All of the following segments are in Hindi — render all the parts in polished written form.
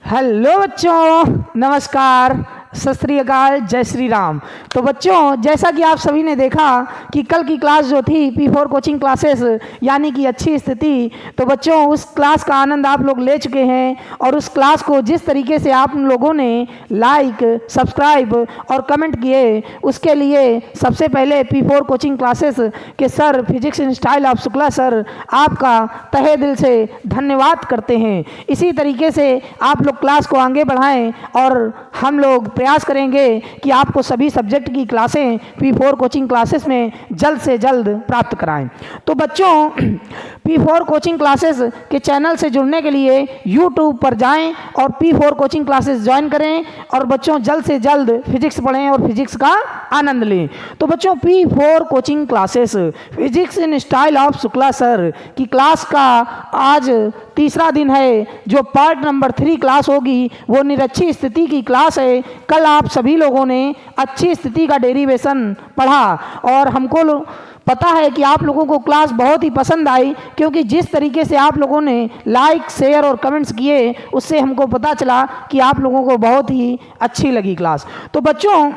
हेलो बच्चों, नमस्कार, सत श्री अकाल, जय श्री राम। तो बच्चों, जैसा कि आप सभी ने देखा कि कल की क्लास जो थी P4 कोचिंग क्लासेस यानी कि अच्छी स्थिति, तो बच्चों उस क्लास का आनंद आप लोग ले चुके हैं और उस क्लास को जिस तरीके से आप लोगों ने लाइक, सब्सक्राइब और कमेंट किए, उसके लिए सबसे पहले P4 कोचिंग क्लासेस के sir physics in style of Shukla sir आपका तहे दिल से धन्यवाद करते हैं। इसी तरीके से आप लोग क्लास को आगे बढ़ाएं और हम लोग प्रयास करेंगे कि आपको सभी सब्जेक्ट की क्लासें P4 कोचिंग क्लासेस में जल्द से जल्द प्राप्त कराएं। तो बच्चों, P4 कोचिंग क्लासेस के चैनल से जुड़ने के लिए YouTube पर जाएं और P4 कोचिंग क्लासेस ज्वाइन करें और बच्चों जल्द से जल्द फिजिक्स पढ़ें और फिजिक्स का आनंद लें। तो बच्चों, P4 coaching classes physics in style of Shukla sir की क्लास का आज तीसरा दिन है। जो पार्ट नंबर 3 क्लास होगी वो निरक्षी स्थिति की क्लास है। कल आप सभी लोगों ने अच्छी स्थिति का डेरिवेशन पढ़ा और हमको पता है कि आप लोगों को क्लास बहुत ही पसंद आई, क्योंकि जिस तरीके से आप लोगों ने लाइक, शेयर और कमेंट्स किए उससे हमको पता चला कि आप लोगों को बहुत ही अच्छी लगी क्लास। तो बच्चों,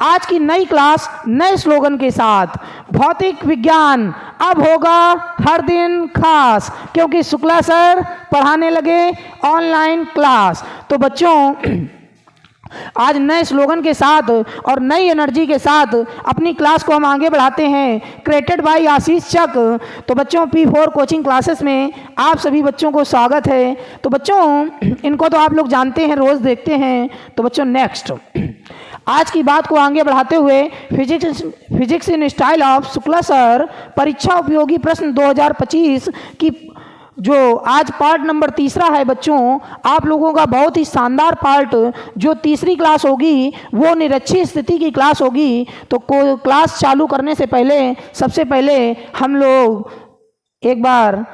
आज की नई क्लास नए स्लोगन के साथ, भौतिक विज्ञान अब होगा हर दिन खास, क्योंकि शुक्ला सर पढ़ाने लगे ऑनलाइन क्लास। तो बच्चों, आज नए स्लोगन के साथ और नई एनर्जी के साथ अपनी क्लास को हम आगे बढ़ाते हैं। क्रिएटेड बाय आशीष चक। तो बच्चों, P4 कोचिंग क्लासेस में आप सभी बच्चों को स्वागत है। तो बच्चों, इनको तो आप लोग जानते हैं, रोज़ देखते हैं। तो बच्चों, नेक्स्ट आज की बात को आगे बढ़ाते हुए physics in style of Shukla sir परीक्षा उपयोगी प्रश्न 2025 की जो आज पार्ट नंबर तीसरा है बच्चों, आप लोगों का बहुत ही शानदार पार्ट जो तीसरी क्लास होगी वो निरक्षी स्थिति की क्लास होगी। तो क्लास चालू करने से पहले सबसे पहले हम लोग एक बार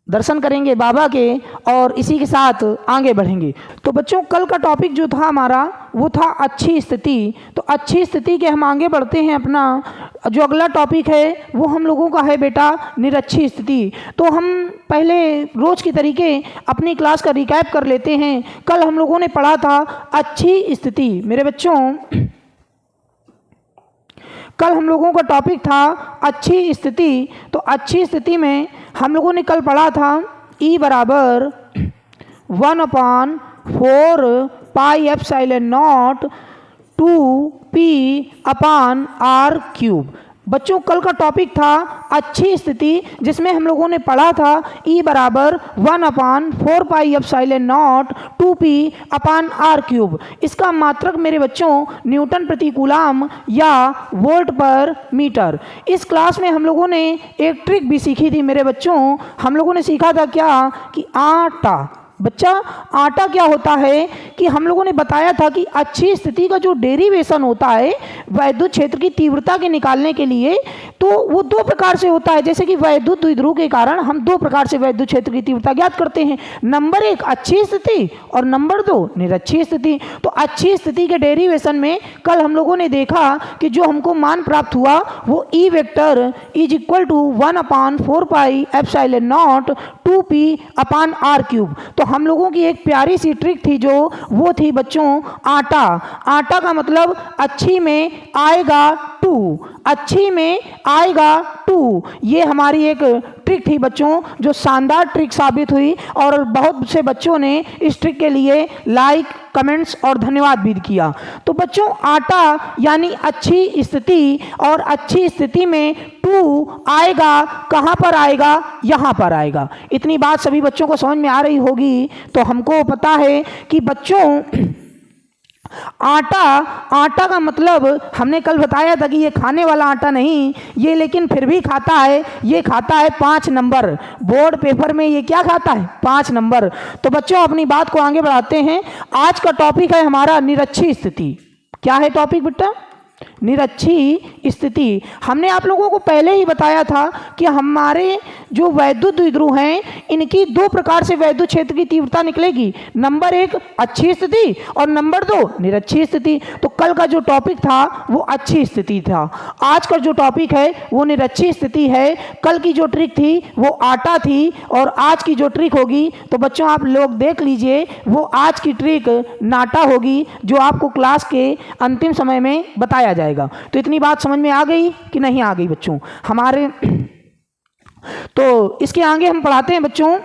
दर्शन करेंगे बाबा के और इसी के साथ आगे बढ़ेंगे। तो बच्चों, कल का टॉपिक जो था हमारा वो था अच्छी स्थिति। तो अच्छी स्थिति के हम आगे बढ़ते हैं। अपना जो अगला टॉपिक है वो हम लोगों का है बेटा निरक्षी स्थिति। तो हम पहले रोज की तरीके अपनी क्लास का रिकैप कर लेते हैं। कल हम लोगों ने पढ़ा था अच्छी स्थिति। मेरे बच्चों, कल हम लोगों का टॉपिक था अच्छी स्थिति। तो अच्छी स्थिति में हम लोगों ने कल पढ़ा था E बराबर 1/4 पाई एप्सिलॉन नॉट 2p/r³। बच्चों, कल का टॉपिक था अच्छी स्थिति, जिसमें हम लोगों ने पढ़ा था E बराबर 1/4 पाई एप्सिलॉन नॉट 2p/r³। इसका मात्रक मेरे बच्चों न्यूटन प्रति कूलम या वोल्ट पर मीटर। इस क्लास में हम लोगों ने एक ट्रिक भी सीखी थी मेरे बच्चों। हम लोगों ने सीखा था क्या कि आटा। बच्चा, आटा क्या होता है कि हम लोगों ने बताया था कि अच्छी स्थिति का जो डेरिवेशन होता है वैद्युत क्षेत्र की तीव्रता के निकालने के लिए, तो वो दो प्रकार से होता है। जैसे कि वैद्युत द्विध्रुव के कारण हम दो प्रकार से वैद्युत क्षेत्र की तीव्रता ज्ञात करते हैं। नंबर 1 अच्छी स्थिति और नंबर 2 निरक्षी स्थिति। तो अच्छी स्थिति के डेरिवेशन में कल हम लोगों ने देखा कि जो हमको मान प्राप्त हुआ वो E vector is equal to 1/4 pi epsilon naught 2p/r³। तो हम लोगों की एक प्यारी सी ट्रिक थी जो वो थी बच्चों आटा। आटा का मतलब अच्छी में आएगा 2, अच्छी में आएगा 2। ये हमारी एक ट्रिक थी बच्चों जो शानदार ट्रिक साबित हुई और बहुत से बच्चों ने इस ट्रिक के लिए लाइक, कमेंट्स और धन्यवाद भी किया। तो बच्चों, आटा यानी अच्छी स्थिति और अच्छी स्थिति में 2 आएगा। कहाँ पर आएगा? यहाँ पर आएगा। इतनी बात सभी बच्चों को समझ में आ रही होगी। तो हमको पता है कि बच्चों आटा का मतलब हमने कल बताया था कि ये खाने वाला आटा नहीं, ये लेकिन फिर भी खाता है। ये खाता है 5 नंबर। बोर्ड पेपर में ये क्या खाता है? 5 नंबर। तो बच्चों, अपनी बात को आगे बढ़ाते हैं। आज का टॉपिक है हमारा निरक्षी स्थिति। क्या है टॉपिक बेटा? निरक्षीय स्थिति। हमने आप लोगों को पहले ही बताया था कि हमारे जो वैद्युत द्विध्रुव हैं इनकी दो प्रकार से वैद्युत क्षेत्र की तीव्रता निकलेगी, नंबर 1 अच्छी स्थिति और नंबर 2 निरक्षीय स्थिति। तो कल का जो टॉपिक था वो अच्छी स्थिति था, आज का जो टॉपिक है वो निरक्षीय स्थिति है। कल की जो ट्रिक थी वो आटा थी और आज की जो ट्रिक होगी तो बच्चों आप लोग देख लीजिए, वो आज की ट्रिक नाटा होगी जो आपको क्लास के अंतिम समय में बताया जाएगा। तो इतनी बात समझ में आ गई कि नहीं आ गई बच्चों हमारे? तो इसके आगे हम पढ़ाते हैं बच्चों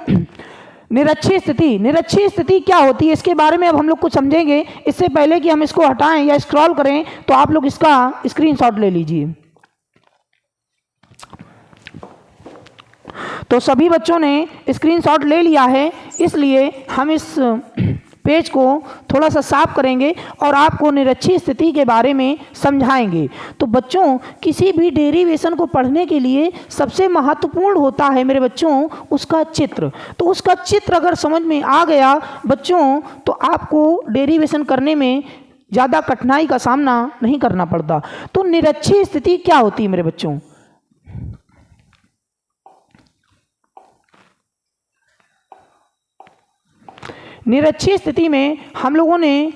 निरक्षीय स्थिति। निरक्षीय स्थिति क्या होती है इसके बारे में अब हम लोग कुछ समझेंगे। इससे पहले कि हम इसको हटाएं या स्क्रॉल करें तो आप लोग इसका स्क्रीनशॉट ले लीजिए। तो सभी बच्चों ने स्क्रीनशॉट ले लिया है, इसलिए हम इस पेज को थोड़ा सा साफ करेंगे और आपको निरक्षीय स्थिति के बारे में समझाएंगे। तो बच्चों किसी भी डेरिवेशन को पढ़ने के लिए सबसे महत्वपूर्ण होता है मेरे बच्चों उसका चित्र। तो उसका चित्र अगर समझ में आ गया बच्चों तो आपको डेरिवेशन करने में ज़्यादा कठिनाई का सामना नहीं करना पड़ता। तो निरक्षीय स्थिति क्या होती है मेरे बच्चों? निरक्षीय स्थिति में हम लोगों ने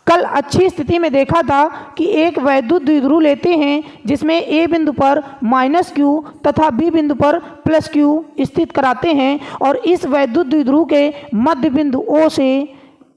कल अच्छी स्थिति में देखा था कि एक वैद्युत द्विध्रुव लेते हैं जिसमें ए बिंदु पर -q तथा बी बिंदु पर +q स्थित कराते हैं और इस वैद्युत द्विध्रुव के मध्य बिंदु O से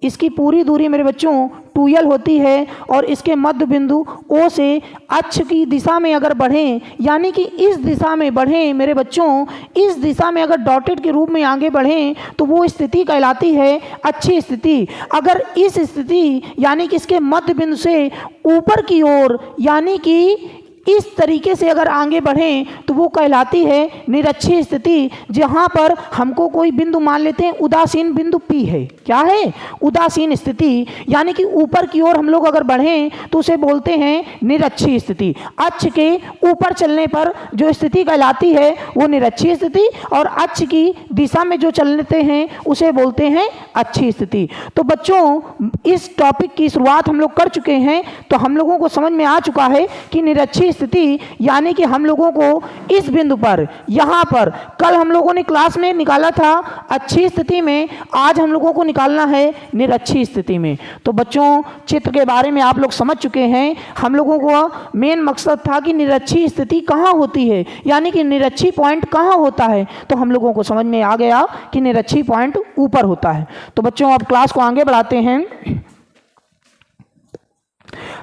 इसकी पूरी दूरी मेरे बच्चों 2l होती है और इसके मध्य बिंदु O से अक्ष की दिशा में अगर बढ़ें, यानी कि इस दिशा में बढ़ें मेरे बच्चों, इस दिशा में अगर डॉटेड के रूप में आगे बढ़ें तो वो स्थिति कहलाती है अच्छी स्थिति। अगर इस स्थिति यानी कि इसके मध्य बिंदु से ऊपर की ओर यानी कि इस तरीके से अगर आगे बढ़ें तो वो कहलाती है निरक्षीय स्थिति। जहाँ पर हमको कोई बिंदु मान लेते हैं उदासीन बिंदु P है, क्या है? उदासीन स्थिति, यानी कि ऊपर की ओर हम लोग अगर बढ़ें तो उसे बोलते हैं निरक्षीय स्थिति। अक्ष के ऊपर चलने पर जो स्थिति कहलाती है वो निरक्षीय स्थिति और अक्ष की दिशा में जो चलते हैं उसे बोलते हैं अच्छी स्थिति। तो बच्चों इस टॉपिक की शुरुआत हम लोग कर चुके हैं, तो हम लोगों को समझ में आ चुका है कि निरक्षीय स्थिति यानी कि हम लोगों को इस बिंदु पर यहाँ पर कल हम लोगों ने क्लास में निकाला था अच्छी स्थिति में, आज हम लोगों को निकालना है निरक्षीय स्थिति में। तो बच्चों चित्र के बारे में आप लोग समझ चुके हैं। हम लोगों को मेन मकसद था कि निरक्षीय स्थिति कहाँ होती है, यानी कि निरक्षीय पॉइंट कहाँ होता है। तो हम लोगों को समझ में आ गया कि निरक्षीय पॉइंट ऊपर होता है। तो बच्चों अब क्लास को आगे बढ़ाते हैं।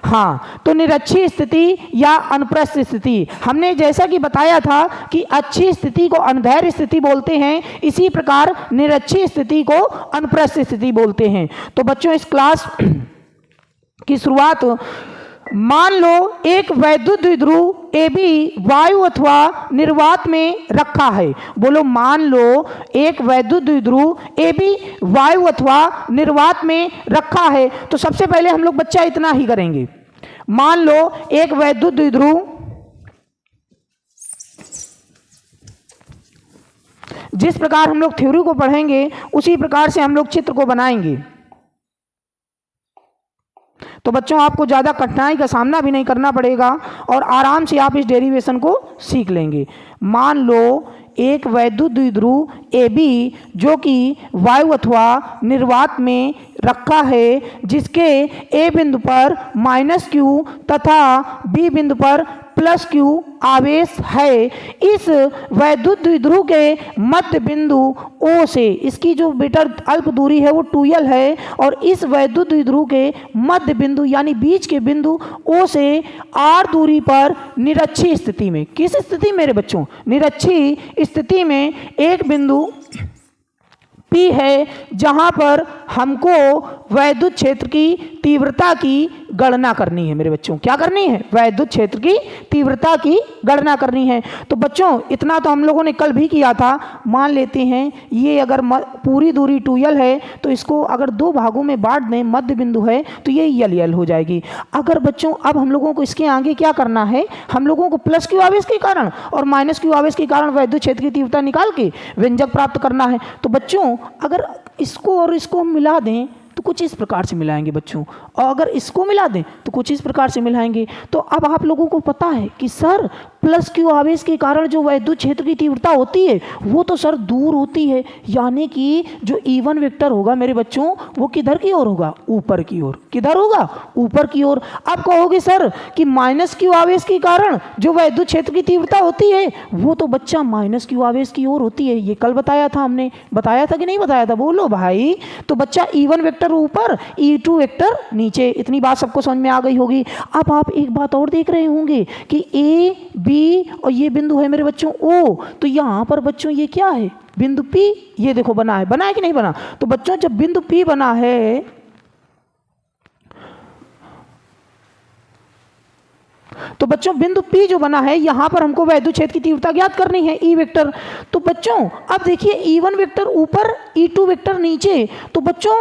हाँ, तो निरक्षीय स्थिति या अनुप्रस्थ स्थिति हमने जैसा कि बताया था कि अच्छी स्थिति को अनुदैर्घ्य स्थिति बोलते हैं, इसी प्रकार निरक्षीय स्थिति को अनुप्रस्थ स्थिति बोलते हैं। तो बच्चों इस क्लास की शुरुआत, मान लो एक वैद्युत द्विध्रुव AB वायु अथवा निर्वात में रखा है। बोलो, मान लो एक वैद्युत द्विध्रुव AB वायु अथवा निर्वात में रखा है। तो सबसे पहले हम लोग बच्चा इतना ही करेंगे। मान लो एक वैद्युत द्विध्रुव जिस प्रकार हम लोग थ्योरी को पढ़ेंगे उसी प्रकार से हम लोग चित्र को बनाएंगे। तो बच्चों आपको ज़्यादा कठिनाई का सामना भी नहीं करना पड़ेगा और आराम से आप इस डेरिवेशन को सीख लेंगे। मान लो एक वैद्युत द्विध्रुव AB जो कि वायु अथवा निर्वात में रखा है, जिसके A बिंदु पर -q तथा B बिंदु पर +q आवेश है। इस वैद्युत द्विध्रुव के मध्य बिंदु O से इसकी जो बेटा अल्प दूरी है वो 2l है और इस वैद्युत द्विध्रुव के मध्य बिंदु यानी बीच के बिंदु O से r दूरी पर निरक्षीय स्थिति में, किस स्थिति मेरे बच्चों? निरक्षीय स्थिति में एक बिंदु P है जहां पर हमको वैद्युत क्षेत्र की तीव्रता की गणना करनी है मेरे बच्चों। क्या करनी है? वैद्युत क्षेत्र की तीव्रता की गणना करनी है। तो बच्चों इतना तो हम लोगों ने कल भी किया था। मान लेते हैं ये अगर पूरी दूरी 2l है तो इसको अगर दो भागों में बांट दें, मध्य बिंदु है तो ये l हो जाएगी। अगर बच्चों अब हम लोगों को इसके आगे क्या करना है, हम लोगों को +q आवेश के कारण और -q आवेश के कारण वैद्युत क्षेत्र की तीव्रता निकाल के व्यंजक प्राप्त करना है। तो बच्चों अगर इसको और इसको मिला दें तो कुछ इस प्रकार से मिलाएंगे बच्चों, और अगर इसको मिला दें तो कुछ इस प्रकार से मिलाएंगे। तो अब आप लोगों को पता है कि सर प्लस क्यू आवेश के कारण जो वैद्युत क्षेत्र की तीव्रता होती है वो तो सर दूर होती है, यानी कि जो E1 वेक्टर होगा मेरे बच्चों वो किधर की ओर होगा, ऊपर की ओर। किधर होगा, ऊपर की ओर। आप कहोगे सर कि माइनस क्यू आवेश के कारण जो वैद्युत क्षेत्र की तीव्रता होती है वो तो बच्चा माइनस क्यू आवेश की ओर होती है, ये कल बताया था हमने, बताया था कि नहीं बताया था, बोलो भाई। तो बच्चा E1 वेक्टर ऊपर, E2 वेक्टर नीचे। इतनी बात सबको समझ में आ गई होगी। अब आप एक बात और देख रहे होंगे कि ए बी और ये बिंदु है मेरे बच्चों O, तो यहाँ पर बच्चों ये क्या है, बिंदु P। ये देखो बना है कि नहीं बना। तो बच्चों जब बिंदु P बना है तो बच्चों बिंदु P जो बना है यहां पर हमको वैद्युत क्षेत्र की तीव्रता ज्ञात करनी है, E वेक्टर। तो बच्चों अब देखिए E1 वेक्टर ऊपर, E2 वेक्टर नीचे। तो बच्चों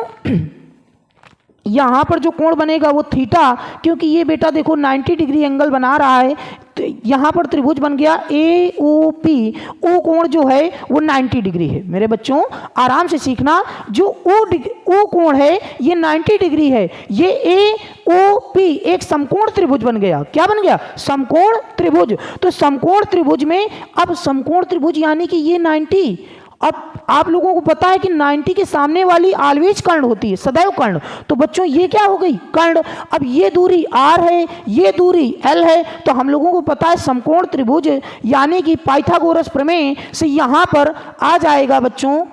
यहां पर जो कोण बनेगा वो थीटा, क्योंकि ये बेटा देखो 90 डिग्री एंगल बना रहा है, तो यहां पर त्रिभुज बन गया AOP। ओ कोण जो है वो 90 डिग्री है मेरे बच्चों, आराम से सीखना। जो ओ कोण है ये 90 डिग्री है। ये AOP एक समकोण त्रिभुज बन गया। क्या बन गया, समकोण त्रिभुज। तो समकोण त्रिभुज में, अब समकोण त्रिभुज यानी कि ये 90, अब आप लोगों को पता है कि 90 के सामने वाली ऑलवेज कर्ण होती है, सदैव कर्ण। तो बच्चों ये क्या हो गई, कर्ण। अब ये दूरी r है, ये दूरी l है। तो हम लोगों को पता है समकोण त्रिभुज यानी कि पाइथागोरस प्रमेय से यहाँ पर आ जाएगा बच्चों,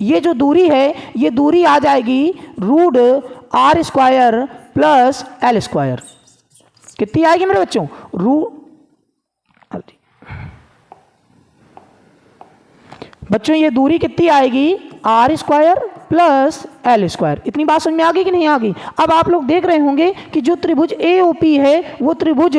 ये जो दूरी है ये दूरी आ जाएगी √r² प्लस l²। कितनी आएगी मेरे बच्चों, बच्चों ये दूरी कितनी आएगी, r² प्लस l²। इतनी बात समझ में आ गई कि नहीं आ गई। अब आप लोग देख रहे होंगे कि जो त्रिभुज AOP है वो त्रिभुज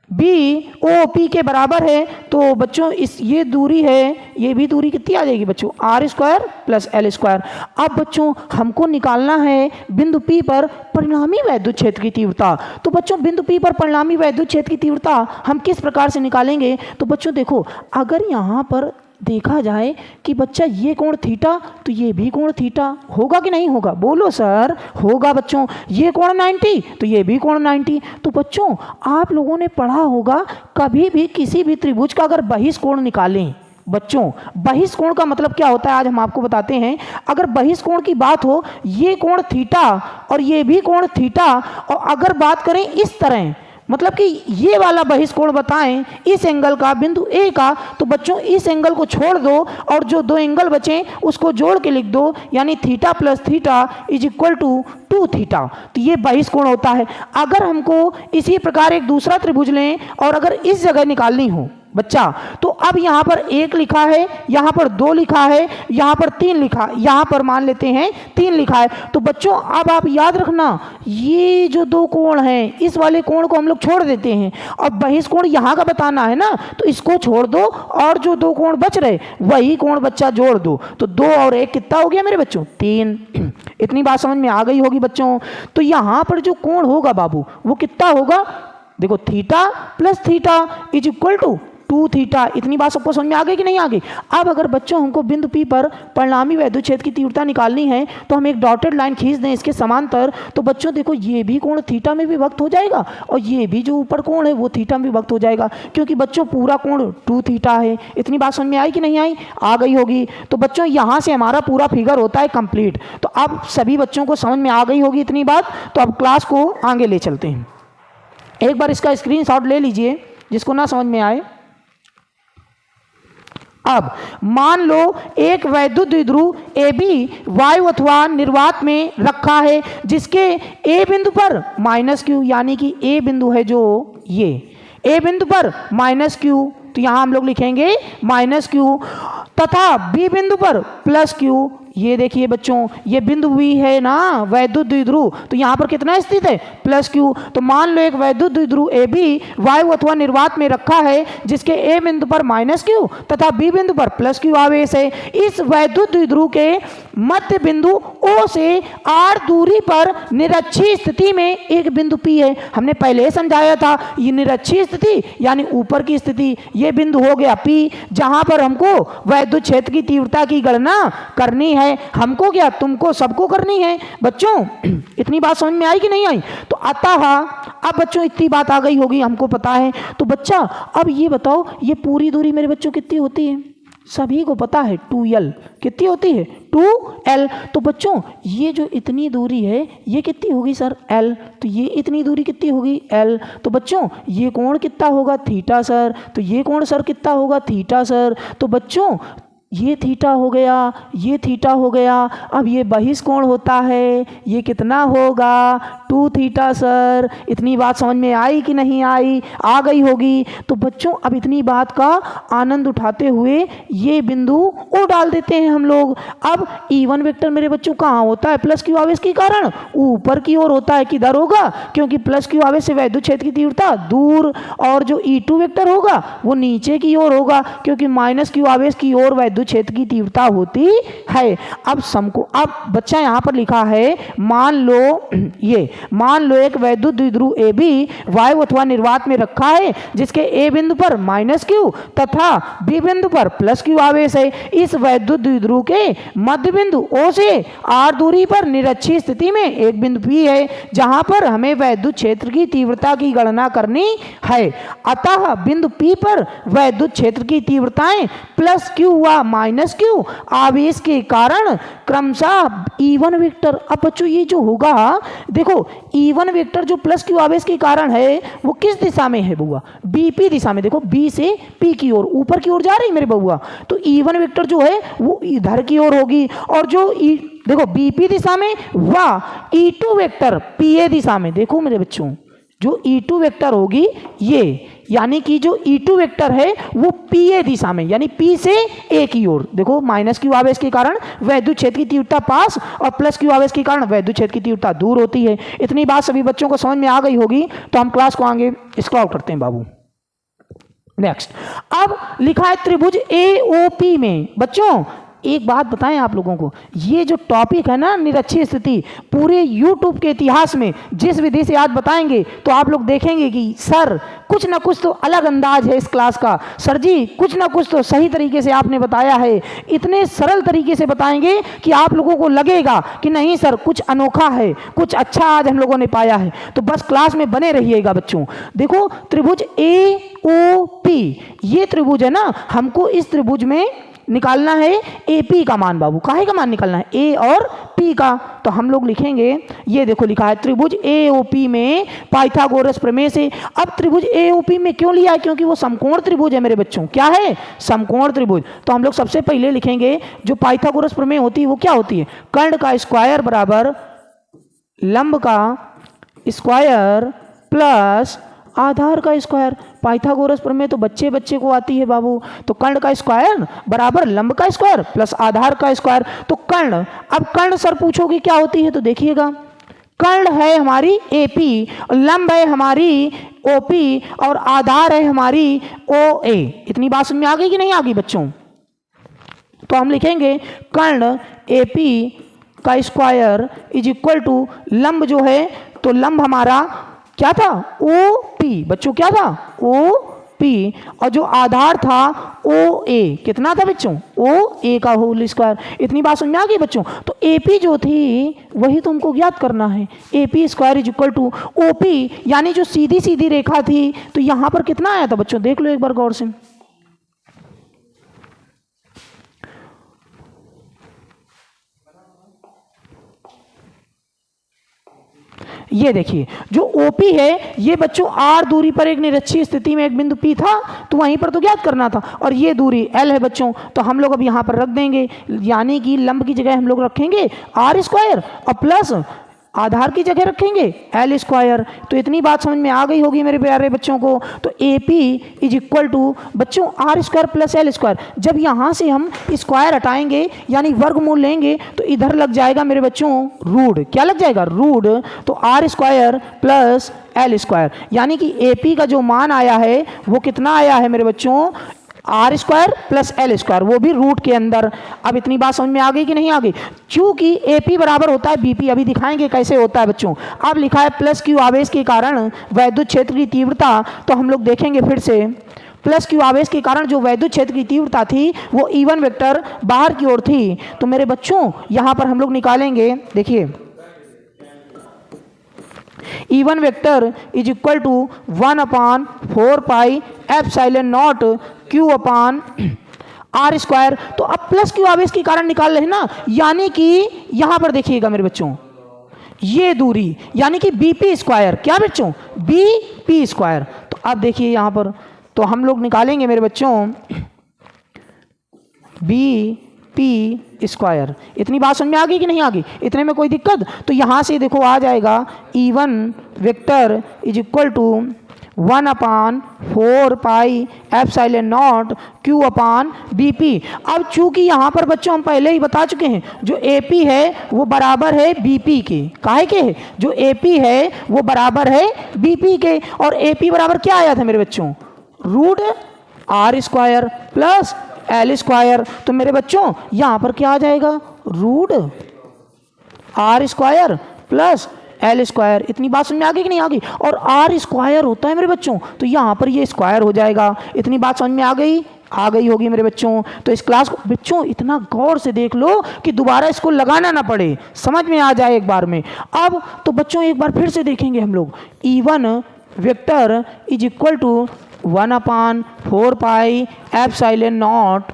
BOP के बराबर है। तो बच्चों ये दूरी है, ये भी दूरी कितनी आ जाएगी बच्चों, r² प्लस l²। अब बच्चों हमको निकालना है बिंदु P पर परिणामी वैद्युत क्षेत्र की तीव्रता। तो बच्चों बिंदु P पर परिणामी वैद्युत क्षेत्र की तीव्रता हम किस प्रकार से निकालेंगे। तो बच्चों देखो, अगर यहाँ पर देखा जाए कि बच्चा ये कोण थीटा, तो ये भी कोण थीटा होगा कि नहीं होगा, बोलो सर। होगा बच्चों। ये कोण 90 तो ये भी कोण 90। तो बच्चों आप लोगों ने पढ़ा होगा कभी भी किसी भी त्रिभुज का अगर बहिष्कोण निकालें, बच्चों बहिष्कोण का मतलब क्या होता है आज हम आपको बताते हैं। अगर बहिष्कोण की बात हो, ये कोण थीटा और ये भी कोण थीटा, और अगर बात करें इस तरह, मतलब कि ये वाला बहिष्कोण बताएं इस एंगल का, बिंदु A का, तो बच्चों इस एंगल को छोड़ दो और जो दो एंगल बचे उसको जोड़ के लिख दो, यानी theta plus theta is equal to 2 theta. तो ये बहिष्कोण होता है। अगर हमको इसी प्रकार एक दूसरा त्रिभुज लें और अगर इस जगह निकालनी हो बच्चा, तो अब यहाँ पर 1 लिखा है, यहाँ पर 2 लिखा है, यहाँ पर 3 लिखा, यहाँ पर मान लेते हैं 3 लिखा है। तो बच्चों अब आप याद रखना, ये जो 2 कोण हैं इस वाले कोण को हम लोग छोड़ देते हैं, और बहिष्कोण यहाँ का बताना है ना, तो इसको छोड़ दो और जो 2 कोण बच रहे वही कोण बच्चा जोड़ दो। तो 2 और 1 कितना हो गया मेरे बच्चों, 3। इतनी बात समझ में आ गई होगी बच्चों। तो यहाँ पर जो कोण होगा बाबू वो कितना होगा, देखो theta plus theta is equal to 2 theta. इतनी बात सबको समझ में आ गई कि नहीं आ गई। अब अगर बच्चों हमको बिंदु P पर परिणामी वैद्युत क्षेत्र की तीव्रता निकालनी है तो हम एक डॉटेड लाइन खींच दें इसके समांतर। तो बच्चों देखो ये भी कोण थीटा में विभक्त हो जाएगा और ये भी जो ऊपर कोण है वो थीटा में विभक्त हो जाएगा, क्योंकि बच्चों पूरा कोण 2 थीटा है। इतनी बात समझ में आई कि नहीं आई, आ गई होगी। तो बच्चों यहाँ से हमारा पूरा फिगर होता है कंप्लीट। तो अब सभी बच्चों को समझ में आ गई होगी इतनी बात। तो अब क्लास को आगे ले चलते हैं। एक बार इसका स्क्रीनशॉट ले लीजिए जिसको ना समझ में आए। अब मान लो एक वैद्युत द्विध्रुव AB वायु अथवा निर्वात में रखा है, जिसके A बिंदु पर -q, यानी कि A बिंदु है जो ये A बिंदु पर -q, तो यहां हम लोग लिखेंगे -q, तथा B बिंदु पर +q। ये देखिए बच्चों ये बिंदु B है ना वैद्युत द्विध्रुव, तो यहाँ पर कितना स्थित है +q। तो मान लो एक वैद्युत द्विध्रुव AB वायु अथवा निर्वात में रखा है, जिसके A बिंदु पर -q तथा B बिंदु पर +q आवेश है। इस वैद्युत द्विध्रुव के मध्य बिंदु O से R दूरी पर निरक्षीय स्थिति में एक बिंदु P है। हमने पहले समझाया था ये निरक्षीय स्थिति यानी ऊपर की स्थिति, ये बिंदु हो गया P, जहां पर हमको वैद्युत क्षेत्र की तीव्रता की गणना करनी है। हमको क्या, तुमको सबको करनी है बच्चों। इतनी बात समझ में आई कि नहीं आई? तो अतः अब बच्चों इतनी बात आ गई होगी, हमको पता है। तो बच्चा अब ये बताओ, ये पूरी दूरी मेरे बच्चों कितनी होती है? सभी को पता है 2L। कितनी होती है? 2L। तो बच्चों ये जो इतनी दूरी है ये कितनी होगी सर? L। तो ये इतनी दूरी कितनी होगी? L। तो बच्चों ये कोण कितना होगा? Theta sir. तो ये कोण सर कितना होगा? Theta sir. तो बच्चों ये थीटा हो गया, ये थीटा हो गया। अब ये बहिष कोण होता है, ये कितना होगा? 2 थीटा सर। इतनी बात समझ में आई कि नहीं आई? आ गई होगी। तो बच्चों अब इतनी बात का आनंद उठाते हुए ये बिंदु ओ डाल देते हैं हम लोग। अब E1 वेक्टर मेरे बच्चों कहाँ होता है? प्लस क्यू आवेश के कारण ऊपर की ओर होता है। किधर होगा? क्योंकि प्लस क्यू आवेश से वैद्युत क्षेत्र की तीव्रता दूर, और जो E2 वेक्टर होगा वो नीचे की ओर होगा, क्योंकि माइनस क्यू आवेश की ओर वैद्युत क्षेत्र की तीव्रता होती है। अब बच्चा यहाँ पर लिखा है, मान लो एक वैद्युत द्विध्रुव AB वायु अथवा निर्वात में रखा है, जिसके A बिंदु पर माइनस क्यू तथा B बिंदु पर प्लस क्यू आवेश है। इस वैद्युत द्विध्रुव के मध्य बिंदु O से R दूरी पर निरक्षीय स्थिति में एक बिंदु P है, जहां पर हमें वैद्युत क्षेत्र की तीव्रता की गणना करनी है। अतः बिंदु P पर वैद्युत क्षेत्र की तीव्रताएं प्लस क्यू व माइनस क्यू आवेश के कारण क्रमशः E1 वेक्टर। अब बच्चों ये जो होगा, देखो E1 वेक्टर जो प्लस क्यू आवेश के कारण है वो किस दिशा में है बउआ? BP दिशा में। देखो B से P की ओर, ऊपर की ओर जा रही है मेरे बउआ। तो E1 वेक्टर जो है वो इधर की ओर होगी, और जो देखो BP दिशा में व E2 वेक्टर PA दिशा में। देखो मेरे बच्चों जो E2 वेक्टर होगी ये, यानी कि जो E2 वेक्टर है वो PA दिशा में, यानी P से A की ओर। देखो माइनस क्यू आवेश के कारण वैद्युत क्षेत्र की तीव्रता पास और प्लस क्यू आवेश के कारण वैद्युत क्षेत्र की तीव्रता दूर होती है। इतनी बात सभी बच्चों को समझ में आ गई होगी। तो हम क्लास को आगे स्क्रॉल करते हैं बाबू। नेक्स्ट, अब लिखा है त्रिभुज AOP में। बच्चों एक बात बताएं आप लोगों को, ये जो टॉपिक है ना निरक्षीय स्थिति, पूरे यूट्यूब के इतिहास में जिस विधि से आज बताएंगे तो आप लोग देखेंगे कि सर कुछ ना कुछ तो अलग अंदाज है इस क्लास का। सर जी कुछ ना कुछ तो सही तरीके से आपने बताया है, इतने सरल तरीके से बताएंगे कि आप लोगों को लगेगा कि नहीं सर कुछ अनोखा है, कुछ अच्छा आज हम लोगों ने पाया है। तो बस क्लास में बने रहिएगा बच्चों। देखो त्रिभुज AOP, ये त्रिभुज है ना, हमको इस त्रिभुज में निकालना है AP का मान। बाबू काहे का मान निकालना है? A और P का। तो हम लोग लिखेंगे, ये देखो लिखा है त्रिभुज AOP में पाइथागोरस प्रमेय से। अब त्रिभुज AOP में क्यों लिया है? क्योंकि वो समकोण त्रिभुज है मेरे बच्चों। क्या है? समकोण त्रिभुज। तो हम लोग सबसे पहले लिखेंगे जो पाइथागोरस प्रमेय होती है वो क्या होती है? कर्ण का स्क्वायर बराबर लंब का स्क्वायर प्लस आधार का स्क्वायर। पाइथागोरस प्रमेय तो बच्चे बच्चे को आती है बाबू। तो कर्ण का स्क्वायर बराबर लंब का स्क्वायर प्लस आधार का स्क्वायर। तो कर्ण, अब कर्ण सर पूछोगे क्या होती है? तो देखिएगा कर्ण है हमारी AP, लंब है हमारी OP और आधार है हमारी OA। इतनी बात समझ में आ गई कि नहीं आ गई बच्चों? तो हम लिखेंगे कर्ण AP का स्क्वायर इज इक्वल टू लंब जो है, तो लंब हमारा क्या था? OP। बच्चों क्या था? OP। और जो आधार था OA। कितना था बच्चों? OA का होल स्क्वायर। इतनी बात समझ में आ गई बच्चों? तो AP जो थी वही तुमको ज्ञात करना है। AP square is equal to OP, यानी जो सीधी सीधी रेखा थी, तो यहां पर कितना आया था बच्चों? देख लो एक बार गौर से। ये देखिए जो OP है ये बच्चों R दूरी पर एक निरक्षीय स्थिति में एक बिंदु P था, तो वहीं पर तो ज्ञात करना था। और ये दूरी L है बच्चों, तो हम लोग अब यहाँ पर रख देंगे, यानी कि लंब की जगह हम लोग रखेंगे R स्क्वायर और प्लस आधार की जगह रखेंगे L स्क्वायर। तो इतनी बात समझ में आ गई होगी मेरे प्यारे बच्चों को। तो AP इज इक्वल टू बच्चों R square plus L square. जब यहाँ से हम स्क्वायर हटाएंगे यानी वर्गमूल लेंगे तो इधर लग जाएगा मेरे बच्चों रूट। क्या लग जाएगा? रूट। तो R square plus L square, यानी कि AP का जो मान आया है वो कितना आया है मेरे बच्चों? R square plus L square, वो भी रूट के अंदर। अब इतनी बात समझ में आ गई कि नहीं आ गई? क्योंकि एपी बराबर होता है बीपी, अभी दिखाएंगे कैसे होता है बच्चों। अब लिखा है प्लस क्यू आवेश के कारण वैद्युत क्षेत्र की तीव्रता, तो हम लोग देखेंगे फिर से। प्लस क्यू आवेश के कारण जो वैद्युत क्षेत्र की तीव्रता थी वो E1 वेक्टर बाहर की ओर थी। तो मेरे बच्चों यहाँ पर हम लोग निकालेंगे, देखिए E1 vector is equal to 1/4 pi epsilon naught Q upon R square. तो अब प्लस क्यू आवेश के कारण निकाल रहे हैं ना, यानी कि यहां पर देखिएगा मेरे बच्चों, ये दूरी यानी कि बीपी स्क्वायर, क्या बच्चों? BP square. तो अब देखिए यहां पर, तो हम लोग निकालेंगे मेरे बच्चों बीपी स्क्वायर। इतनी बात समझ में आ गई कि नहीं आ गई? इतने में कोई दिक्कत? तो यहां से देखो आ जाएगा E1 vector is equal to 1/4 pi epsilon naught Q upon BP. अब चूंकि यहाँ पर बच्चों हम पहले ही बता चुके हैं, जो AP है वो बराबर है BP के। काहे के? जो AP है वो बराबर है BP के, और AP बराबर क्या आया था मेरे बच्चों? Root R square plus L square. तो मेरे बच्चों यहाँ पर क्या आ जाएगा? Root R square plus L square. इतनी बात समझ में आ गई कि नहीं आ गई? और आर स्क्वायर होता है मेरे बच्चों, तो यहाँ पर ये स्क्वायर हो जाएगा। इतनी बात समझ में आ गई? आ गई होगी मेरे बच्चों। तो इस क्लास को बच्चों इतना गौर से देख लो कि दोबारा इसको लगाना ना पड़े, समझ में आ जाए एक बार में। अब तो बच्चों एक बार फिर से देखेंगे हम लोग, E1 vector is equal to 1/4 pi epsilon naught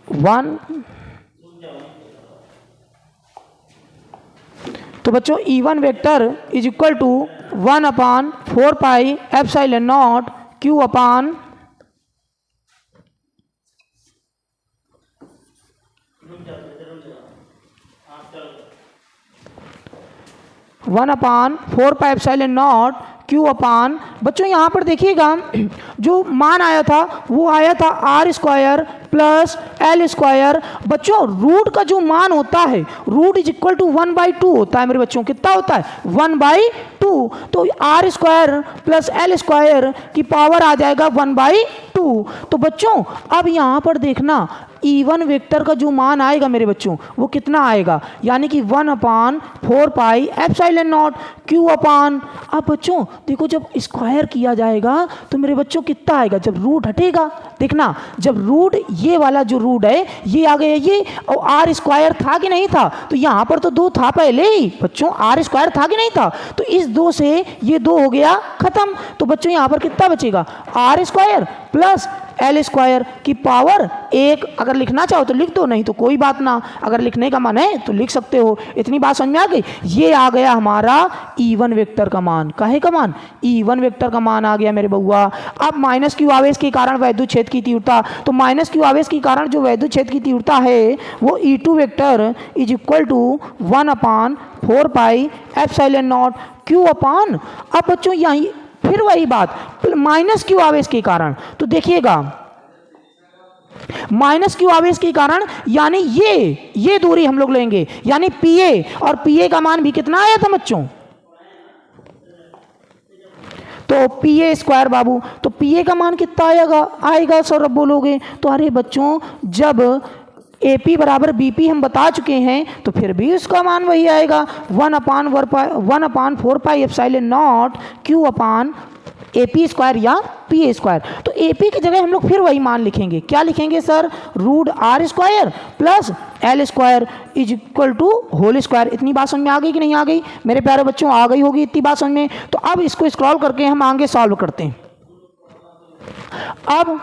1। तो बच्चों E1 vector is equal to 1/4 pi epsilon naught Q upon 1/4 pi epsilon naught Q upon, बच्चों यहाँ पर देखिएगा जो मान आया था वो आया था R square plus L square. बच्चों रूट का जो मान होता है, रूट इज इक्वल टू 1/2 होता है मेरे बच्चों। कितना होता है? 1/2। तो R square plus L square की पावर आ जाएगा 1/2। तो बच्चों अब यहाँ पर देखना, E1 वेक्टर का जो मान आएगा मेरे बच्चों वो कितना आएगा? यानी कि 1/4 pi epsilon naught Q upon. अब बच्चों देखो जब स्क्वायर किया जाएगा तो मेरे बच्चों कितना आएगा? जब रूट हटेगा, देखना जब रूट, ये वाला जो रूट है ये आ गया ये, और आर स्क्वायर था कि नहीं था? तो यहाँ पर तो 2 था पहले ही बच्चों, आर स्क्वायर था कि नहीं था? तो इस 2 से ये 2 हो गया खत्म। तो बच्चों यहाँ पर कितना बचेगा? R square plus L square की पावर 1। अगर लिखना चाहो तो लिख दो, नहीं तो कोई बात ना, अगर लिखने का मन है तो लिख सकते हो। इतनी बात समझ में आ गई? ये आ गया हमारा E1 वेक्टर का मान। काहे का मान? E1 वेक्टर का मान आ गया मेरे बउआ। अब माइनस क्यू आवेश के कारण वैद्युत क्षेत्र की तीव्रता, तो माइनस क्यू आवेश के कारण जो वैद्युत क्षेत्र की तीव्रता है वो E2 vector is equal to 1/4 pi epsilon naught Q upon. अब बच्चों यही फिर वही बात, माइनस क्यू आवेश के कारण, तो देखिएगा माइनस क्यू आवेश के कारण यानी ये दूरी हम लोग लेंगे, यानी PA, और PA का मान भी कितना आया था बच्चों? तो PA स्क्वायर बाबू। तो PA का मान कितना आएगा सर अब बोलोगे? तो अरे बच्चों जब AP बराबर BP हम बता चुके हैं तो फिर भी उसका मान वही आएगा, 1/4 पाई एप्सिलॉन नॉट Q अपान AP स्क्वायर या PA स्क्वायर। तो AP की जगह हम लोग फिर वही मान लिखेंगे। क्या लिखेंगे sir? Root R square plus L square is equal to whole square. इतनी बात समझ में आ गई कि नहीं आ गई मेरे प्यारे बच्चों? आ गई होगी इतनी बात समझ में। तो अब इसको स्क्रॉल करके हम आगे सॉल्व करते हैं। अब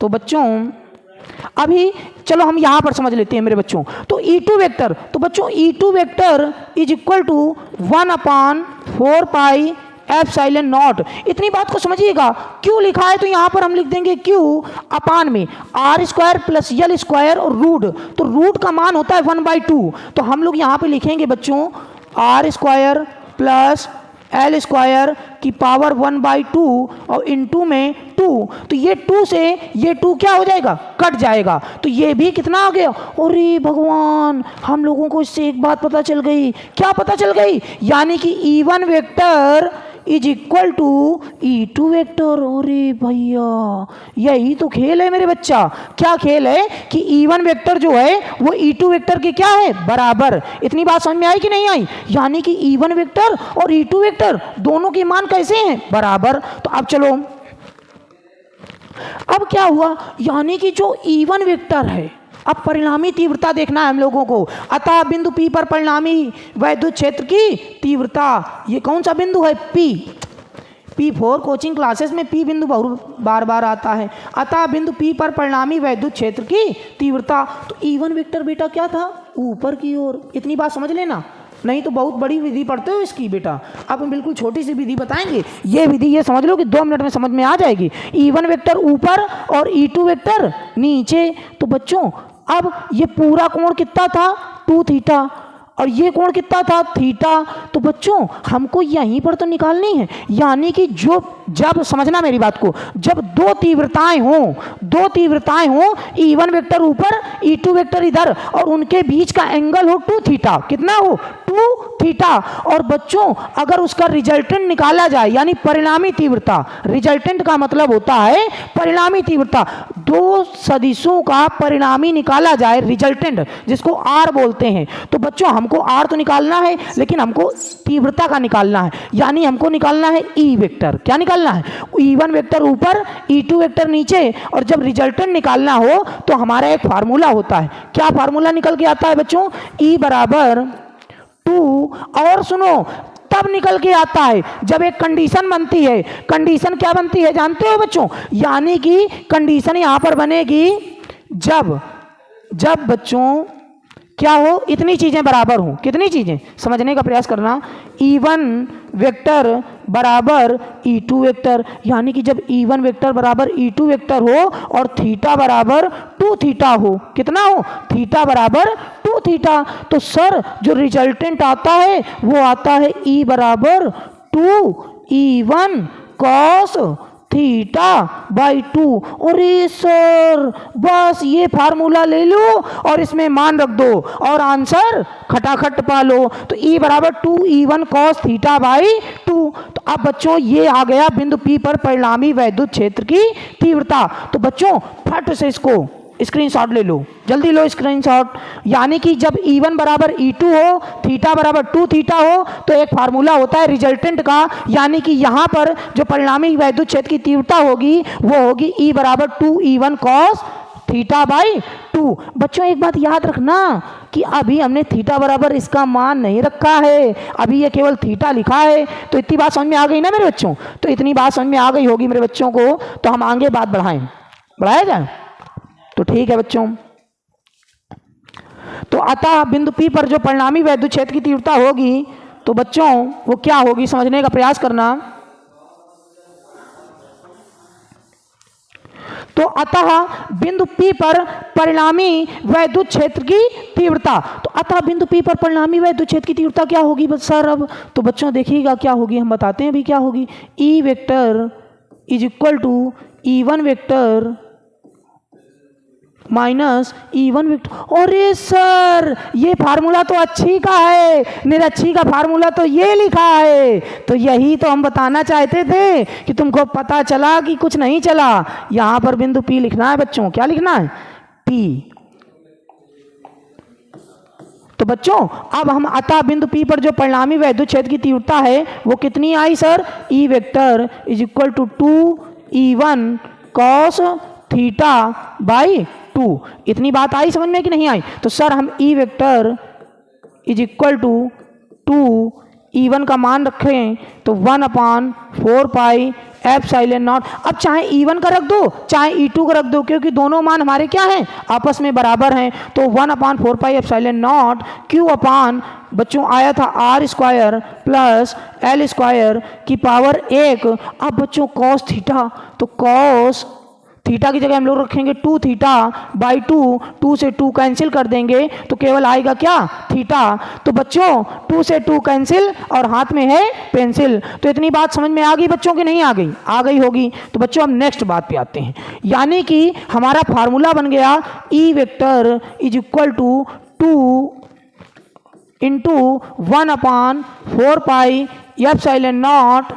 तो बच्चों अभी चलो हम यहां पर समझ लेते हैं मेरे बच्चों। तो E2 वेक्टर, तो बच्चों E2 vector is equal to 1/4 pi epsilon naught. इतनी बात को समझिएगा, क्यों लिखा है तो यहां पर हम लिख देंगे Q अपान में R square plus L square और रूट। तो रूट का मान होता है 1/2, तो हम लोग यहां पे लिखेंगे बच्चों R square plus L square की पावर 1/2 और इनटू में 2। तो ये 2 से ये 2 क्या हो जाएगा? कट जाएगा। तो ये भी कितना आ गया? अरे भगवान, हम लोगों को इससे एक बात पता चल गई। क्या पता चल गई? यानी कि E1 vector is equal to E2 vector. अरे भैया यही तो खेल है मेरे बच्चा। क्या खेल है कि E1 वेक्टर जो है वो E2 वेक्टर के क्या है, बराबर। इतनी बात समझ में आई कि नहीं आई? यानी कि E1 वेक्टर और E2 वेक्टर दोनों के मान कैसे हैं, बराबर। तो अब चलो, अब क्या हुआ, यानी कि जो E1 वेक्टर है, अब परिणामी तीव्रता देखना है हम लोगों को। अतः बिंदु P पर परिणामी वैद्युत क्षेत्र की तीव्रता, ये कौन सा बिंदु है, P4 कोचिंग क्लासेस में P बिंदु बहुत बार बार आता है। अतः बिंदु P पर परिणामी वैद्युत क्षेत्र की तीव्रता, तो E1 वेक्टर बेटा क्या था, ऊपर की ओर। इतनी बात समझ लेना, नहीं तो बहुत बड़ी विधि पढ़ते हो इसकी बेटा। अब हम बिल्कुल छोटी सी विधि बताएंगे, ये विधि ये समझ लो कि 2 मिनट में समझ में आ जाएगी। E1 वेक्टर ऊपर और E2 वेक्टर नीचे। तो बच्चों अब ये पूरा कोण कितना था, 2 थीटा, और ये कोण कितना था, थीटा। तो बच्चों हमको यहीं पर तो निकालनी है, यानी कि जो जब समझना मेरी बात को, जब दो तीव्रताएं हों, E1 वेक्टर ऊपर E2 वेक्टर इधर, और उनके बीच का एंगल हो 2 थीटा, कितना हो, 2 थीटा। और बच्चों अगर उसका रिजल्टेंट निकाला जाए, यानी परिणामी तीव्रता, रिजल्टेंट का मतलब होता है परिणामी तीव्रता, दो सदिशों का परिणामी निकाला जाए, रिजल्टेंट, जिसको R बोलते हैं। तो बच्चों हमको R तो निकालना है, लेकिन हमको तीव्रता का निकालना है, यानी हमको निकालना है E वेक्टर। क्या निकालना है, E1 वेक्टर ऊपर E2 वेक्टर नीचे। और जब रिजल्टेंट निकालना हो तो हमारा एक फार्मूला होता है। क्या फार्मूला निकल के आता है बच्चों, E बराबर 2, और सुनो तब निकल के आता है जब एक कंडीशन बनती है। कंडीशन क्या बनती है जानते हो बच्चों, यानी कि कंडीशन यहां पर बनेगी जब बच्चों क्या हो, इतनी चीजें बराबर हो। कितनी चीजें, समझने का प्रयास करना। E1 वेक्टर बराबर E2 वेक्टर, यानी कि जब E1 वेक्टर बराबर E2 वेक्टर हो और थीटा बराबर 2 थीटा हो। कितना हो, थीटा बराबर 2 थीटा। तो सर जो रिजल्टेंट आता है वो आता है E बराबर 2E1 कॉस थीटा बाई 2। अरे सर बस ये फार्मूला ले लो और इसमें मान रख दो और आंसर खटाखट पा लो। तो E बराबर 2E1 कॉस थीटा बाई 2। तो अब बच्चों ये आ गया बिंदु P पर परिणामी वैद्युत क्षेत्र की तीव्रता। तो बच्चों फट से इसको स्क्रीनशॉट ले लो, जल्दी लो स्क्रीनशॉट। यानी कि जब E1 बराबर E2 हो, थीटा बराबर 2 थीटा हो, तो एक फार्मूला होता है रिजल्टेंट का, यानी कि यहाँ पर जो परिणामी वैद्युत क्षेत्र की तीव्रता होगी वो होगी E बराबर 2E1 कॉस थीटा बाई 2। बच्चों एक बात याद रखना कि अभी हमने थीटा बराबर इसका मान नहीं रखा है, अभी ये केवल थीटा लिखा है। तो इतनी बात समझ में आ गई ना मेरे बच्चों, तो इतनी बात समझ में आ गई होगी मेरे बच्चों को। तो हम आगे बात बढ़ाया जाए तो ठीक है बच्चों। तो अतः बिंदु P पर जो परिणामी वैद्युत क्षेत्र की तीव्रता होगी तो बच्चों वो क्या होगी, समझने का प्रयास करना। तो अतः बिंदु P पर परिणामी वैद्युत क्षेत्र की तीव्रता, तो अतः बिंदु P पर परिणामी वैद्युत क्षेत्र की तीव्रता क्या होगी सर अब? तो बच्चों देखिएगा क्या होगी, हम बताते हैं अभी क्या होगी। E vector is equal to E1 vector minus E1 vector. अरे सर ये फार्मूला तो अच्छी का है, निरच्छी का फार्मूला तो ये लिखा है। तो यही तो हम बताना चाहते थे कि तुमको पता चला कि कुछ नहीं चला। यहां पर बिंदु P लिखना है बच्चों, क्या लिखना है, P। तो बच्चों अब हम अतः बिंदु P पर जो परिणामी वैद्युत क्षेत्र की तीव्रता है वो कितनी आई sir, E vector is equal to 2E1 cos theta by 2। इतनी बात आई समझ में कि नहीं आई? तो सर हम E vector is equal to 2E1 का मान रखें तो 1/4 पाई एप्सिलॉन नॉट। अब चाहे E1 का रख दो चाहे E2 का रख दो, क्योंकि दोनों मान हमारे क्या हैं, आपस में बराबर हैं। तो 1/4 pi epsilon naught Q upon बच्चों आया था R square plus L square की पावर 1। अब बच्चों कॉस थीटा, तो कॉस थीटा की जगह हम लोग रखेंगे 2 थीटा बाई 2, 2 से 2 कैंसिल कर देंगे तो केवल आएगा क्या, थीटा। तो बच्चों 2 से 2 कैंसिल और हाथ में है पेंसिल। तो इतनी बात समझ में आ गई बच्चों की नहीं आ गई? आ गई होगी। तो बच्चों हम नेक्स्ट बात पे आते हैं, यानी कि हमारा फार्मूला बन गया E vector is equal to 2 into 1/4 pi epsilon naught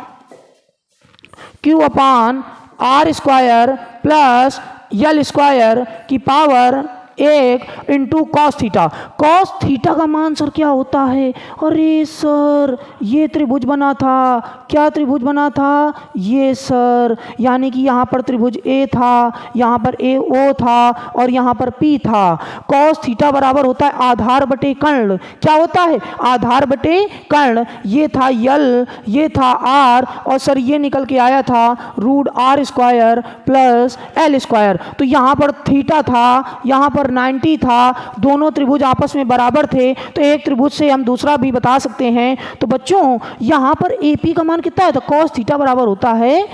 Q upon R square plus L square की power 1 into cos theta. Cos theta का मान सर क्या होता है? अरे सर ये त्रिभुज बना था। क्या त्रिभुज बना था? ये सर, यानी कि यहाँ पर त्रिभुज ए था, यहाँ पर ए ओ था और यहाँ पर पी था। कॉस थीटा बराबर होता है आधार बटे कर्ण। क्या होता है? आधार बटे कर्ण। ये था यल, ये था आर और सर ये निकल के आया था root R square plus L square. तो यहाँ पर थीटा था, यहाँ पर 90 था, दोनों त्रिभुज आपस में बराबर थे, तो एक त्रिभुज से हम दूसरा भी बता सकते हैं। तो बच्चों यहाँ पर एपी का मान कितना है? तो कॉस थीटा बराबर होता है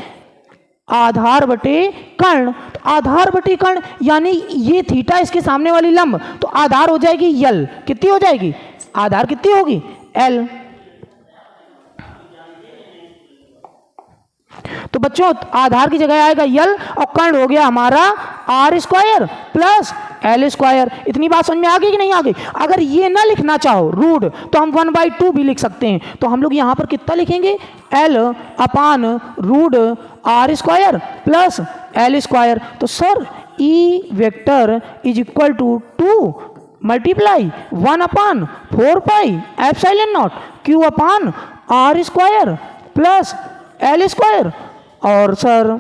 आधार बटे कर्ण। तो आधार बटे कर्ण यानी ये थीटा इसके सामने वाली लंब, तो आधार हो जाएगी यल। कितनी हो जाएगी? आधार कितनी होगी? एल। तो बच्चों आधार की जगह आएगा यल और कर्ण हो गया हमारा R square plus L square. इतनी बात समझ में आ गई कि नहीं आ गई? अगर ये ना लिखना चाहो रूट तो हम 1/2 भी लिख सकते हैं। तो हम लोग यहाँ पर कितना लिखेंगे? L upon root R square plus L square. तो sir E vector is equal to 2 multiply 1/4 pi epsilon naught Q upon R square plus L square और सर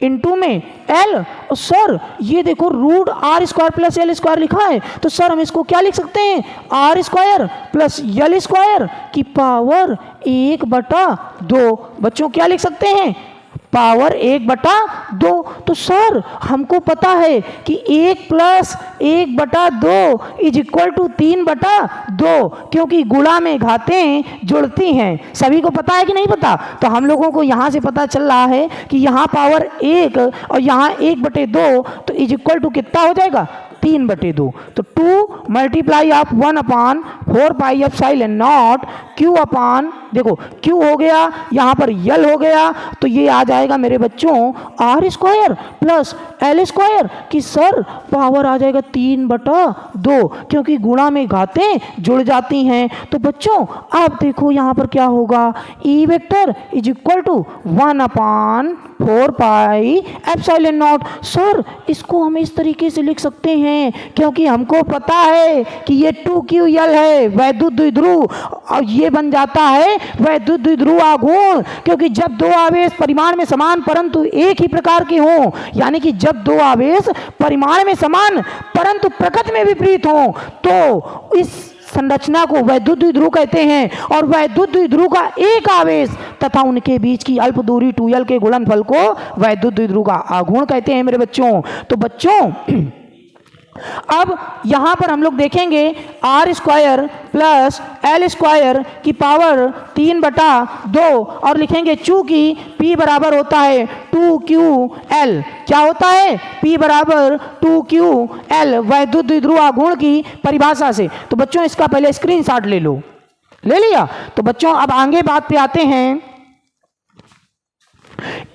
इनटू में एल। और सर ये देखो root R square plus L square लिखा है, तो सर हम इसको क्या लिख सकते हैं? R square plus L square की पावर 1/2। बच्चों क्या लिख सकते हैं? पावर 1/2। तो सर हमको पता है कि 1 प्लस 1/2 इज इक्वल टू 3/2, क्योंकि गुणा में घातें जुड़ती हैं। सभी को पता है कि नहीं पता? तो हम लोगों को यहाँ से पता चल रहा है कि यहाँ पावर 1 और यहाँ 1/2, तो इज इक्वल टू कितना हो जाएगा? 3/2। तो 2 multiply of 1/4 pi epsilon naught Q upon, देखो क्यू हो गया, यहाँ पर यल हो गया, तो ये आ जाएगा मेरे बच्चों R square plus L square की सर पावर आ जाएगा 3/2, क्योंकि गुणा में घातें जुड़ जाती हैं। तो बच्चों अब देखो यहाँ पर क्या होगा? E vector is equal to 1/4 pi epsilon naught. Sir इसको हम इस तरीके से लिख सकते हैं क्योंकि हमको पता है कि ये 2ql है वैद्युत द्विध्रुव, और ये बन जाता है वैद्युत द्विध्रुव आघूर्ण, क्योंकि जब दो आवेश परिमाण में समान परंतु एक ही प्रकार के हों, यानी कि जब दो आवेश परिमाण में समान परंतु प्रकृति में विपरीत हों, तो इस संरचना को वैद्युत द्विध्रुव कहते हैं। और वैद्युत द्विध्रुव का एक आवेश तथा उनके बीच की अल्प दूरी 2l के गुणनफल को वैद्युत द्विध्रुव का आघूर्ण कहते हैं मेरे बच्चों। तो बच्चों अब यहां पर हम लोग देखेंगे R square plus L square की पावर 3/2 और लिखेंगे चूंकि P बराबर होता है 2ql। क्या होता है? P बराबर 2ql वैद्युत द्विध्रुव आघूर्ण की परिभाषा से। तो बच्चों इसका पहले स्क्रीनशॉट ले लो। ले लिया? तो बच्चों अब आगे बात पे आते हैं।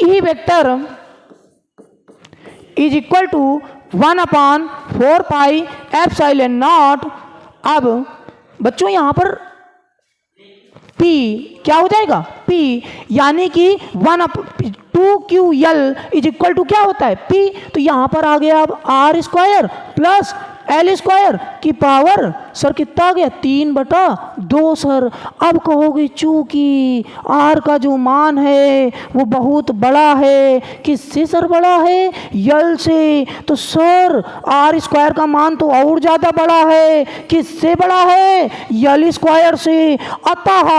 E vector is equal to 1/4 pi epsilon naught. अब बच्चों यहां पर P क्या हो जाएगा? P यानी कि 2ql इज इक्वल टू क्या होता है? P। तो यहां पर आ गया अब R square plus L square की पावर सर कितना आ गया? 3/2 सर। अब कहोगे चूंकि आर का जो मान है वो बहुत बड़ा है। किससे सर बड़ा है? यल से। तो सर आर स्क्वायर का मान तो और ज़्यादा बड़ा है। किससे बड़ा है? यल स्क्वायर से। अतः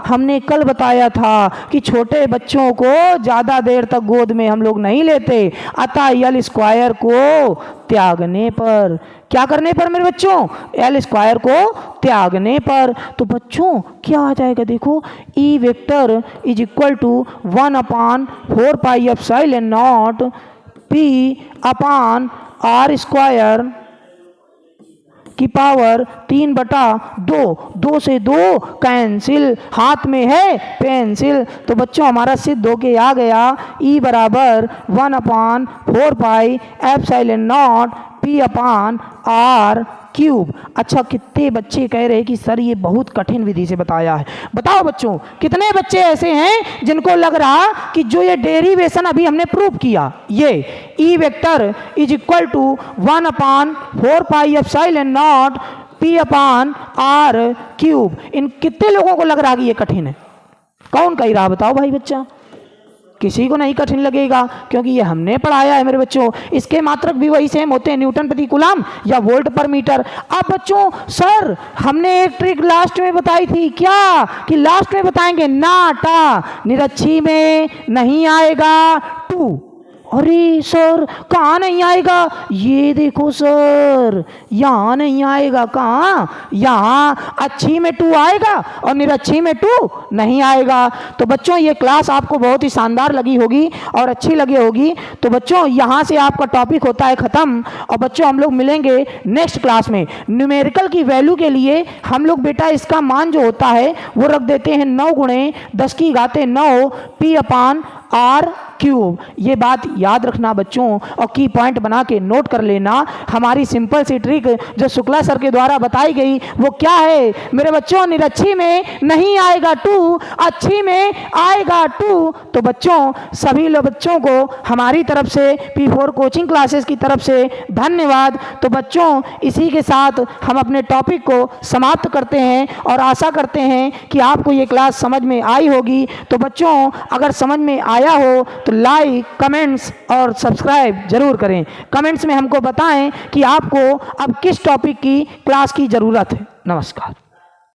हमने कल बताया था कि छोटे बच्चों को ज़्यादा देर तक गोद में हम लोग नहीं लेते, अतः यल स्क्वायर को त्यागने पर, क्या करने पर मेरे बच्चों? एल स्क्वायर को त्यागने पर। तो बच्चों क्या आ जाएगा? देखो E vector is equal to 1/4 pi epsilon naught P upon R square की पावर 3/2। 2 से 2 कैंसिल, हाथ में है पेंसिल। तो बच्चों हमारा सिद्ध होके आ गया E बराबर 1/4 pi epsilon naught P upon R cube. अच्छा, कितने बच्चे कह रहे कि सर ये बहुत कठिन विधि से बताया है। बताओ बच्चों, कितने बच्चे ऐसे हैं जिनको लग रहा कि जो ये डेरिवेशन अभी हमने प्रूव किया, ये E vector is equal to 1/4 pi epsilon naught P upon R cube, इन कितने लोगों को लग रहा कि ये कठिन है? कौन कह रहा बताओ भाई बच्चा? किसी को नहीं कठिन लगेगा, क्योंकि ये हमने पढ़ाया है मेरे बच्चों। इसके मात्रक भी वही सेम होते हैं, न्यूटन प्रति कूलम या वोल्ट पर मीटर। अब बच्चों, सर हमने एक ट्रिक लास्ट में बताई थी, क्या कि लास्ट में बताएंगे ना टा निरक्षी में नहीं आएगा टू। अरे सर कहाँ नहीं आएगा? ये देखो सर, यहाँ नहीं आएगा। कहाँ? यहाँ अच्छी में टू आएगा और निरक्षी में टू नहीं आएगा। तो बच्चों ये क्लास आपको बहुत ही शानदार लगी होगी और अच्छी लगी होगी। तो बच्चों यहाँ से आपका टॉपिक होता है ख़त्म। और बच्चों हम लोग मिलेंगे नेक्स्ट क्लास में। न्यूमेरिकल की वैल्यू के लिए हम लोग बेटा इसका मान जो होता है वो रख देते हैं 9 × 10⁹ पी अपान आर क्यूब। ये बात याद रखना बच्चों और की पॉइंट बना के नोट कर लेना। हमारी सिंपल सी ट्रिक जो शुक्ला सर के द्वारा बताई गई वो क्या है मेरे बच्चों? निरक्षी में नहीं आएगा टू, अच्छी में आएगा टू। तो बच्चों सभी लोग बच्चों को हमारी तरफ से P4 कोचिंग क्लासेस की तरफ से धन्यवाद। तो बच्चों इसी के साथ हम अपने टॉपिक को समाप्त करते हैं और आशा करते हैं कि आपको ये क्लास समझ में आई होगी। तो बच्चों अगर समझ में आया हो तो लाइक, कमेंट्स और सब्सक्राइब जरूर करें। कमेंट्स में हमको बताएं कि आपको अब किस टॉपिक की क्लास की ज़रूरत है। नमस्कार।